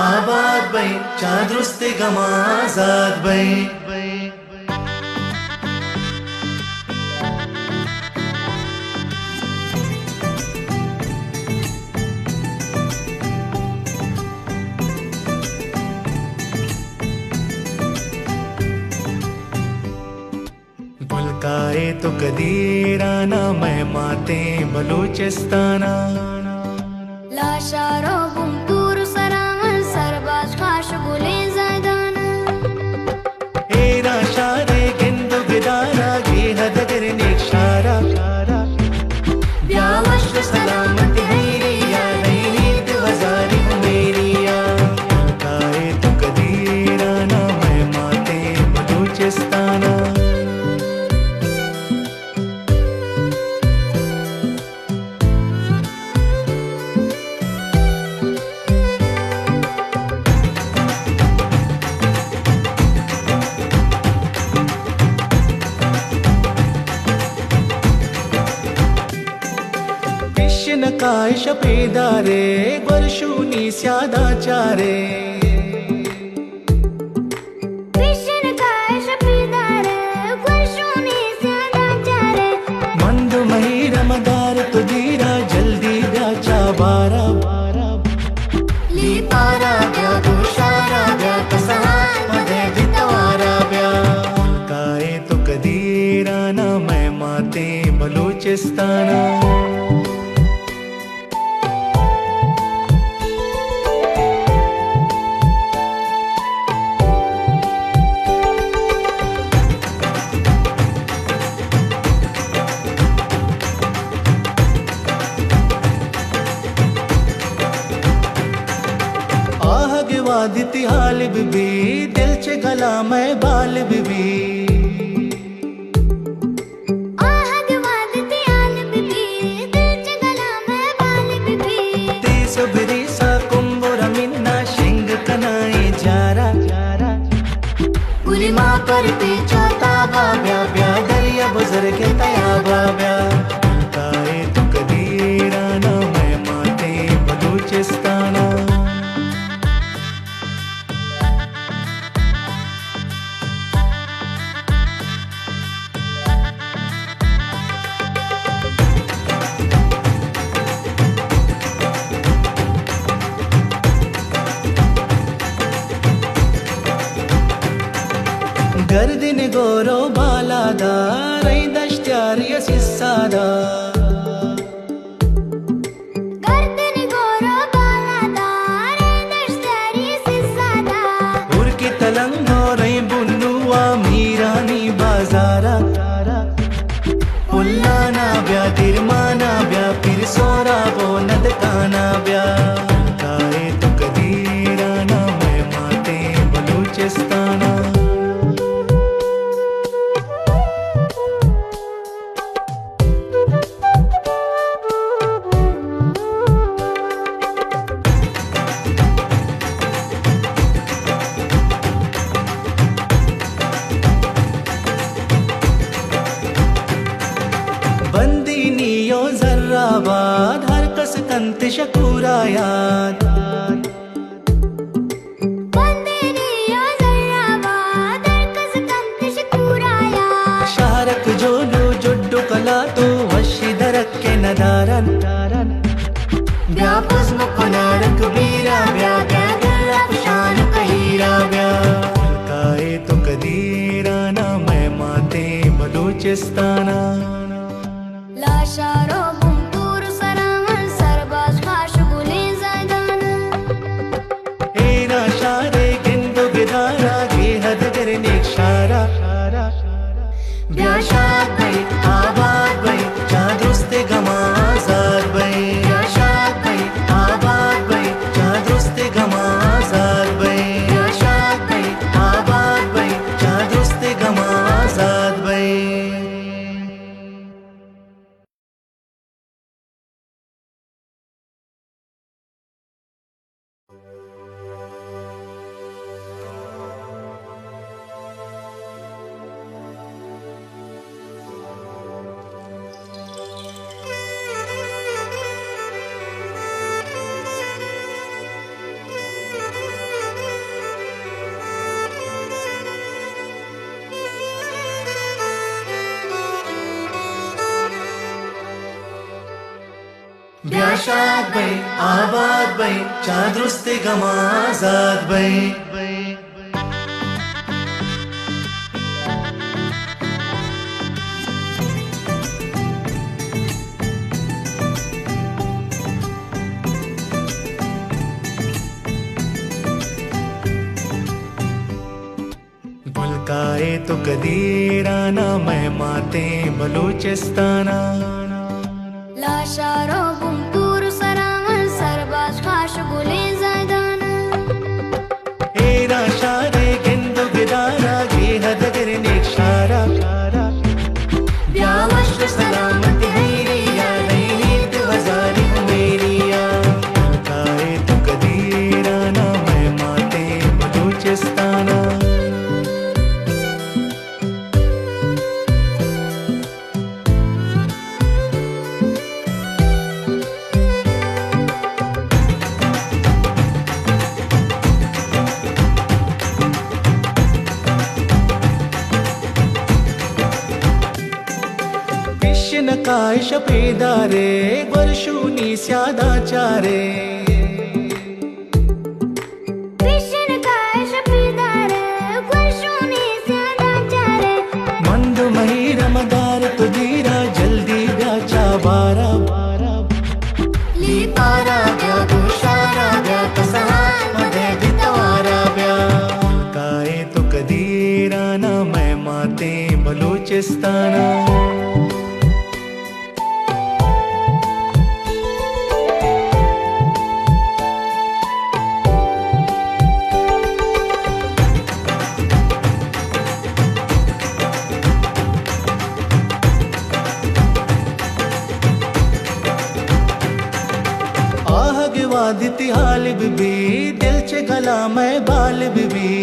आबाद बई चादरुस्त गमाजाद बई बुलकाए तो कदीराना मैं माते बलूचिस्ताना लाशारो गुमतूर सरामन सरबाज खाश गुले ज़ैदाना एरा शारे गिंदु गिदारा गे हदगर निशारा ब्यावश सलामत हैरिया नईनीत वजारी मेरिया बुलकाए तो कदीराना मैं माते बलूचिस्ताना नकाश पेदारे वर्षूनी स्यादाचारे मंदु महिर मदार तुदीरा जल्दी ब्याचा बारा ली पारा ब्या दुशारा ब्या कसहान मदे जितवारा ब्या बुलकाए तो कदीराना मैं माते बलूचिस्ताना वादिति हाल बिबी दिल च गला मैं बाल बिबी ते सबरी सा कुंबुरा मिन्ना शिंग कनाई जारा गुलिमा पर पे चाता बाब्या ब्या दरिया बुजुर्ग तया बाब्या बुलकाए तो कदीराना मैं माते बलूचिस्ताना गर्दिन गोरो बालादा रई दश्त्यार यसिसादा गर्दन गोरो बालादा रई दश्त्यार यसिसादा उर्की तलंगो रई बुन्नुआ मीरानी बाजारा पुल्लाना ब्या तिरमाना ब्या फिर सोरा वो नदकाना ब्या बुलकाए तो कदीराना मैं माते बलूचिस्ताना बंदीनियो जर्राबाद हर कस कंत शकूरायात बंदीनियो जर्राबाद हर कस कंत शकूरायात शारक जोडू जुड्डू कला तो वशी धरक के नदारन ब्या पस्म कुनारक बीरा ब्या ब्या गला पुशान कहीरा ब्या बुलकाए तो कदीराना मैं माते बलूचिस्ताना लाशारो गुमतूर सरामन सरबाज खाश गुले ज़ैदाना एरा शारे गिंदु गिदारा गे हदगर निशारा ब्या शाद बई आबाद बई चादरुस्त गमाजाद बई ब्या शाद बई आबाद बई चादरुस्त गमाजाद बई ब्या शाद बई आबाद बई चादरुस्त गमाजाद बई शाद बई आबाद बई चादरुस्त गमा आजाद बई गुलकाए तो कदीराना मैं माते बलूचिस्ताना लाशारो गुंटूर सरावन सरबाज खाश गुले जायदाना एरा शारे गिंदु गिदारा गे हदगर निक्षारा ब्यावश सलामत मेरिया नहीं तो हजारी मेरिया गुलकाए तो कदीराना मैं माते बलूचिस्ताना नकाश पेदारे वर्षुनी स्यादाचारे मंदु मही रमदार तुदीरा जल्दी ब्याचा बारा ली पारा ब्या गुशारा ब्या कसहान मदे बितवारा ब्या काए तो कदीरा ना मैं माते बलूचिस्ताना वादिति हाल बिबी दिल चे गला मैं बाल बिबी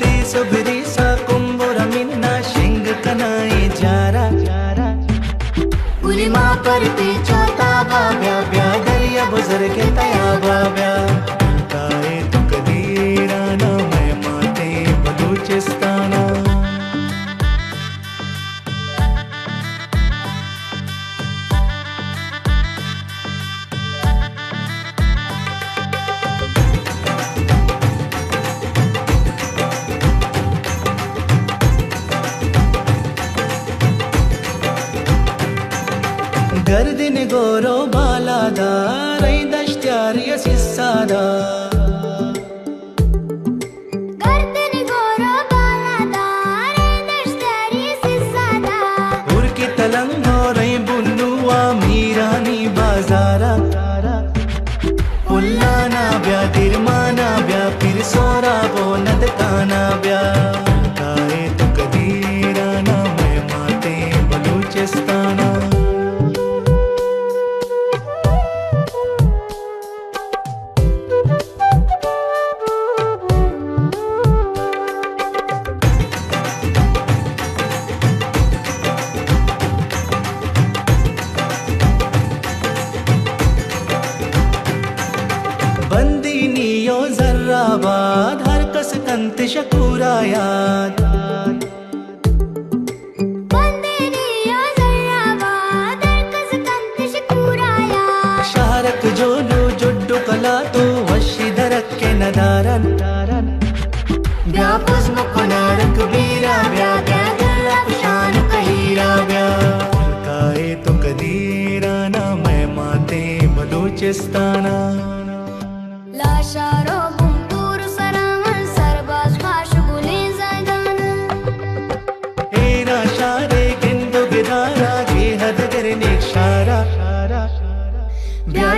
ते सुबरी सा कुंबुरा मिन्ना शिंग कनाई जारा पुली माँ पर पे चौथा बाब्या ब्या दरिया बुजुर्ग के तया बाब्या काए तो कदीरा ना मैं माते बलूचिस्ताना गर्दिन गोरो बालादा रई दश्त्यारिय सिस्सादा गर्दिन गोरो बालादा रई दश्त्यारिय सिस्सादा उर्की तलंगो रई बुन्नुआ मीरानी बाजारा उल्लाना ब्या तिरमाना ब्या फिर सोरा बोनद काना ब्या काए तो कदीरा ना मैं माते बलूचिस्ताना बंदीनियो जर्राबाद हर कस कंत शकूरायाद बंदीनियो जर्राबाद हर कस कंत शकूरायाद शारक जोलू जुड्डु कला तो वशी दरक के नदारन ब्या पुस्म कुनारक बीरा ब्या ब्या गल्ला पुशान कहीरा ब्या काए तो कदीरा ना मैं माते बलूचिस्ताना लाशारो गुंटूर सरावन सरबाज खाश गुले जायदाना एरा शारे गिंदु गिदारा गे हदगर निक्षारा ब्या